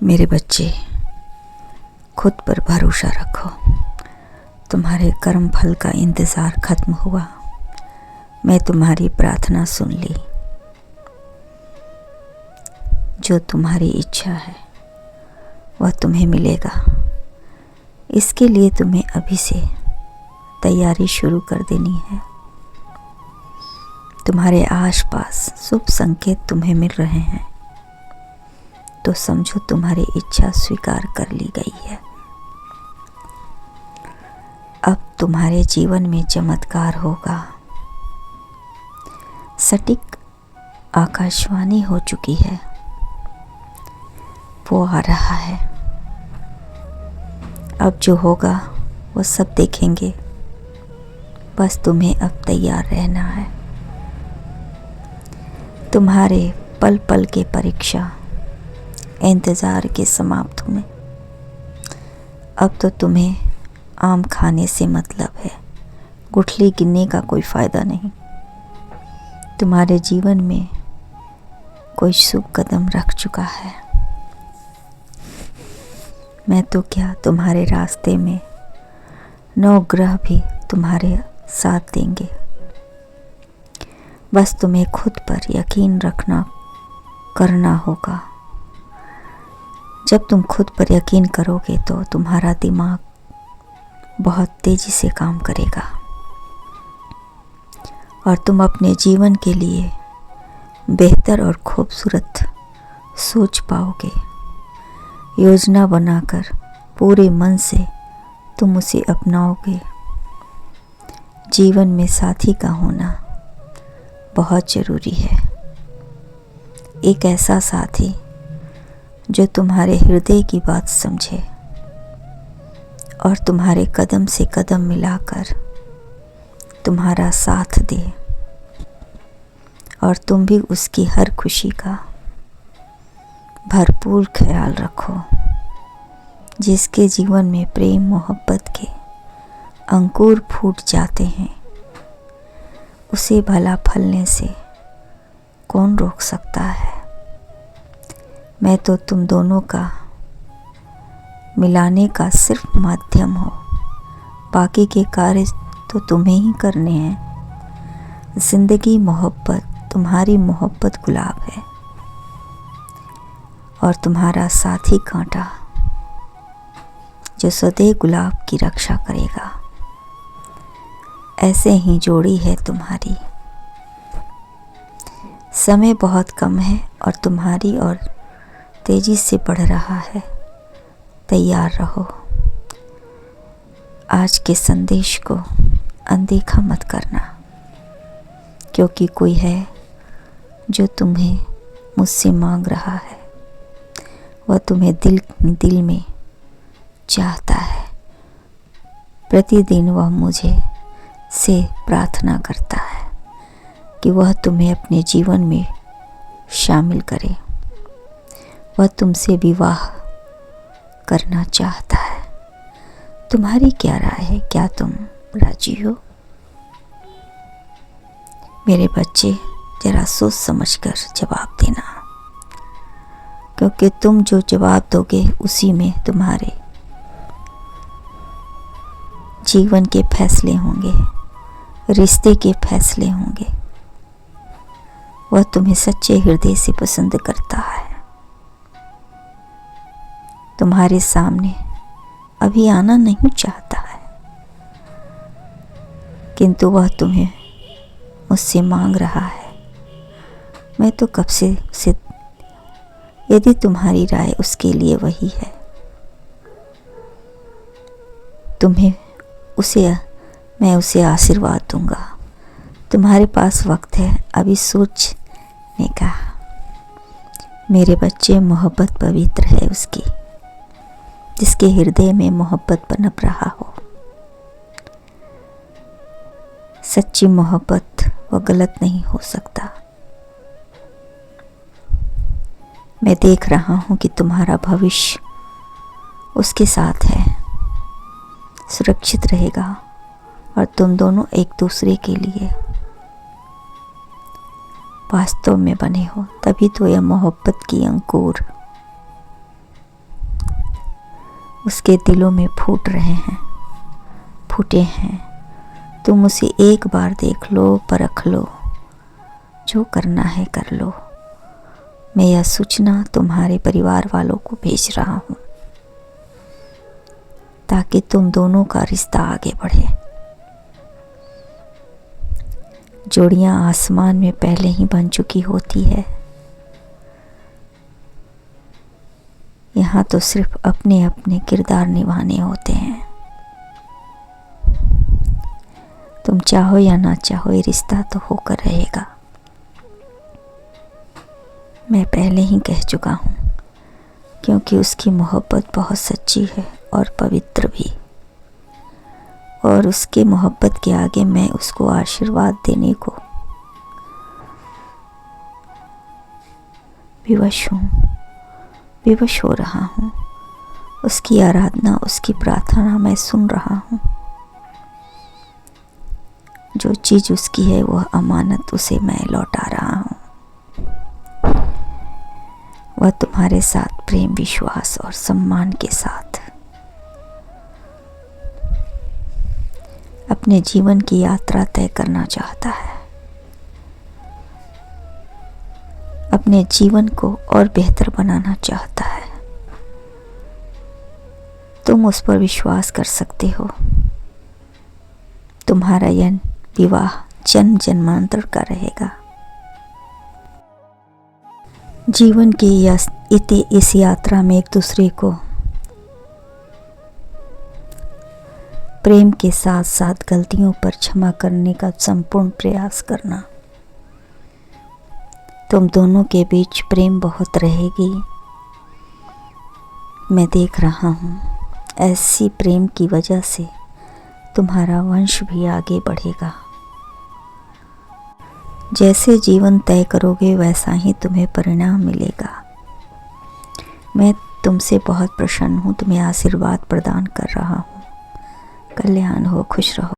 मेरे बच्चे, खुद पर भरोसा रखो। तुम्हारे कर्म फल का इंतज़ार खत्म हुआ। मैं तुम्हारी प्रार्थना सुन ली। जो तुम्हारी इच्छा है वह तुम्हें मिलेगा। इसके लिए तुम्हें अभी से तैयारी शुरू कर देनी है। तुम्हारे आसपास शुभ संकेत तुम्हें मिल रहे हैं, तो समझो तुम्हारी इच्छा स्वीकार कर ली गई है। अब तुम्हारे जीवन में चमत्कार होगा। सटीक आकाशवाणी हो चुकी है, वो आ रहा है। अब जो होगा वो सब देखेंगे, बस तुम्हें अब तैयार रहना है। तुम्हारे पल पल के परीक्षा इंतज़ार के समाप्त हुए। अब तो तुम्हें आम खाने से मतलब है, गुठली गिनने का कोई फ़ायदा नहीं। तुम्हारे जीवन में कोई शुभ कदम रख चुका है। मैं तो क्या, तुम्हारे रास्ते में 9 ग्रह भी तुम्हारे साथ देंगे। बस तुम्हें खुद पर यकीन करना होगा। जब तुम खुद पर यकीन करोगे तो तुम्हारा दिमाग बहुत तेज़ी से काम करेगा और तुम अपने जीवन के लिए बेहतर और खूबसूरत सोच पाओगे। योजना बनाकर पूरे मन से तुम उसे अपनाओगे। जीवन में साथी का होना बहुत ज़रूरी है। एक ऐसा साथी जो तुम्हारे हृदय की बात समझे और तुम्हारे कदम से कदम मिलाकर तुम्हारा साथ दे, और तुम भी उसकी हर खुशी का भरपूर ख्याल रखो। जिसके जीवन में प्रेम मोहब्बत के अंकुर फूट जाते हैं, उसे भला फलने से कौन रोक सकता है। मैं तो तुम दोनों का मिलाने का सिर्फ माध्यम हो, बाकी के कार्य तो तुम्हें ही करने हैं। जिंदगी मोहब्बत, तुम्हारी मोहब्बत गुलाब है और तुम्हारा साथी कांटा, जो सदैव गुलाब की रक्षा करेगा। ऐसे ही जोड़ी है तुम्हारी। समय बहुत कम है और तुम्हारी और तेजी से बढ़ रहा है। तैयार रहो। आज के संदेश को अनदेखा मत करना, क्योंकि कोई है जो तुम्हें मुझसे मांग रहा है। वह तुम्हें दिल में चाहता है। प्रतिदिन वह मुझे से प्रार्थना करता है कि वह तुम्हें अपने जीवन में शामिल करे। वह तुमसे विवाह करना चाहता है। तुम्हारी क्या राय है? क्या तुम राजी हो? मेरे बच्चे, जरा सोच समझकर जवाब देना, क्योंकि तुम जो जवाब दोगे उसी में तुम्हारे जीवन के फैसले होंगे, रिश्ते के फैसले होंगे। वह तुम्हें सच्चे हृदय से पसंद करता है। तुम्हारे सामने अभी आना नहीं चाहता है, किंतु वह तुम्हें मुझसे मांग रहा है। मैं तो कब से उसे, यदि तुम्हारी राय उसके लिए वही है, मैं उसे आशीर्वाद दूंगा। तुम्हारे पास वक्त है अभी सोचने का। मेरे बच्चे, मोहब्बत पवित्र है उसकी जिसके हृदय में मोहब्बत पनप रहा हो। सच्ची मोहब्बत वो गलत नहीं हो सकता। मैं देख रहा हूं कि तुम्हारा भविष्य उसके साथ है, सुरक्षित रहेगा और तुम दोनों एक दूसरे के लिए वास्तव में बने हो। तभी तो यह मोहब्बत की अंकुर उसके दिलों में फूटे हैं। तुम उसे एक बार देख लो, परख लो, जो करना है कर लो। मैं यह सूचना तुम्हारे परिवार वालों को भेज रहा हूँ ताकि तुम दोनों का रिश्ता आगे बढ़े। जोड़ियां आसमान में पहले ही बन चुकी होती है, यहाँ तो सिर्फ अपने अपने किरदार निभाने होते हैं। तुम चाहो या ना चाहो, ये रिश्ता तो होकर रहेगा। मैं पहले ही कह चुका हूँ, क्योंकि उसकी मोहब्बत बहुत सच्ची है और पवित्र भी। और उसके मोहब्बत के आगे मैं उसको आशीर्वाद देने को विवश हो रहा हूँ। उसकी आराधना, उसकी प्रार्थना मैं सुन रहा हूँ। जो चीज़ उसकी है वह अमानत उसे मैं लौटा रहा हूँ। वह तुम्हारे साथ प्रेम, विश्वास और सम्मान के साथ अपने जीवन की यात्रा तय करना चाहता है। अपने जीवन को और बेहतर बनाना चाहता है। तुम उस पर विश्वास कर सकते हो। तुम्हारा यह विवाह जन्म जन्मांतर का रहेगा। जीवन की इस यात्रा में एक दूसरे को प्रेम के साथ साथ गलतियों पर क्षमा करने का संपूर्ण प्रयास करना। तुम दोनों के बीच प्रेम बहुत रहेगी, मैं देख रहा हूँ। ऐसी प्रेम की वजह से तुम्हारा वंश भी आगे बढ़ेगा। जैसे जीवन तय करोगे वैसा ही तुम्हें परिणाम मिलेगा। मैं तुमसे बहुत प्रसन्न हूँ, तुम्हें आशीर्वाद प्रदान कर रहा हूँ। कल्याण हो, खुश रहो।